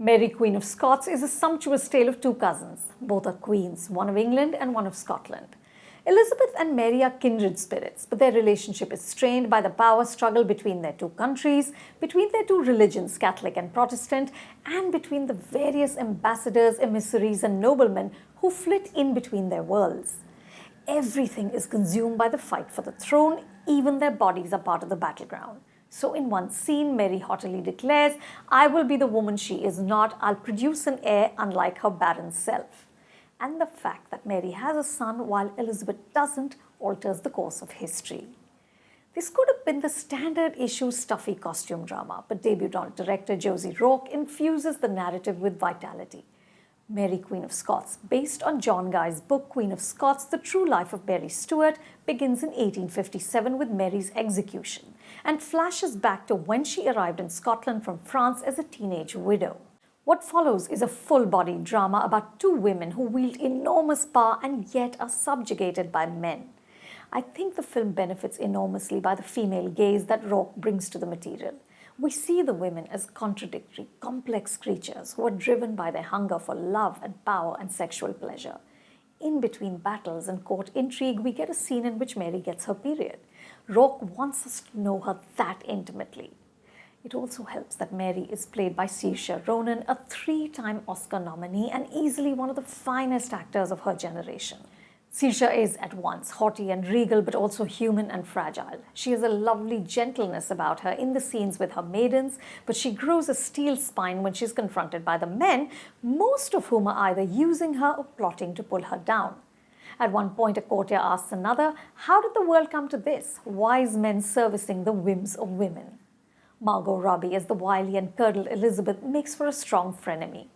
Mary, Queen of Scots is a sumptuous tale of two cousins. Both are queens, one of England and one of Scotland. Elizabeth and Mary are kindred spirits, but their relationship is strained by the power struggle between their two countries, between their two religions, Catholic and Protestant, and between the various ambassadors, emissaries, and noblemen who flit in between their worlds. Everything is consumed by the fight for the throne, even their bodies are part of the battleground. So in one scene, Mary haughtily declares, "I will be the woman she is not. I'll produce an heir unlike her barren self." And the fact that Mary has a son while Elizabeth doesn't alters the course of history. This could have been the standard issue stuffy costume drama, but debutante director Josie Rourke infuses the narrative with vitality. Mary, Queen of Scots, based on John Guy's book Queen of Scots, The True Life of Mary Stuart, begins in 1857 with Mary's execution and flashes back to when she arrived in Scotland from France as a teenage widow. What follows is a full-bodied drama about two women who wield enormous power and yet are subjugated by men. I think the film benefits enormously by the female gaze that Rourke brings to the material. We see the women as contradictory, complex creatures who are driven by their hunger for love and power and sexual pleasure. In between battles and court intrigue, we get a scene in which Mary gets her period. Rourke wants us to know her that intimately. It also helps that Mary is played by Saoirse Ronan, a 3-time Oscar nominee and easily one of the finest actors of her generation. Saoirse is at once haughty and regal, but also human and fragile. She has a lovely gentleness about her in the scenes with her maidens, but she grows a steel spine when she's confronted by the men, most of whom are either using her or plotting to pull her down. At one point, a courtier asks another, "How did the world come to this? Wise men servicing the whims of women." Margot Robbie as the wily and curdled Elizabeth makes for a strong frenemy.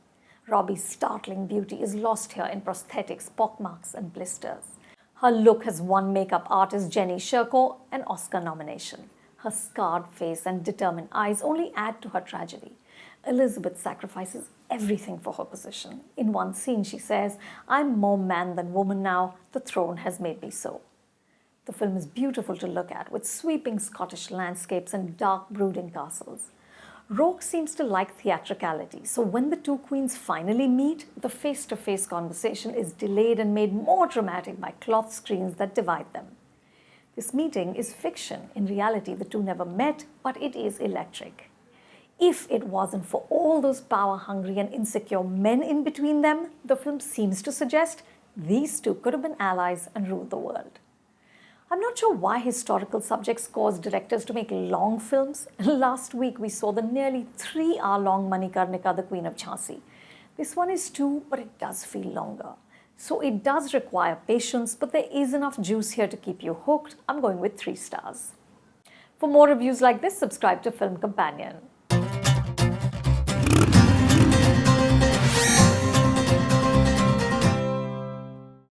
Robbie's startling beauty is lost here in prosthetics, pockmarks, and blisters. Her look has won makeup artist Jenny Sherko an Oscar nomination. Her scarred face and determined eyes only add to her tragedy. Elizabeth sacrifices everything for her position. In one scene, she says, "I'm more man than woman now. The throne has made me so." The film is beautiful to look at, with sweeping Scottish landscapes and dark, brooding castles. Rourke seems to like theatricality, so when the two queens finally meet, the face-to-face conversation is delayed and made more dramatic by cloth screens that divide them. This meeting is fiction. In reality, the two never met, but it is electric. If it wasn't for all those power-hungry and insecure men in between them, the film seems to suggest these two could have been allies and ruled the world. I'm not sure why historical subjects cause directors to make long films. Last week, we saw the nearly 3-hour-long Manikarnika, the Queen of Jhansi. This one is 2, but it does feel longer. So it does require patience, but there is enough juice here to keep you hooked. I'm going with 3 stars. For more reviews like this, subscribe to Film Companion.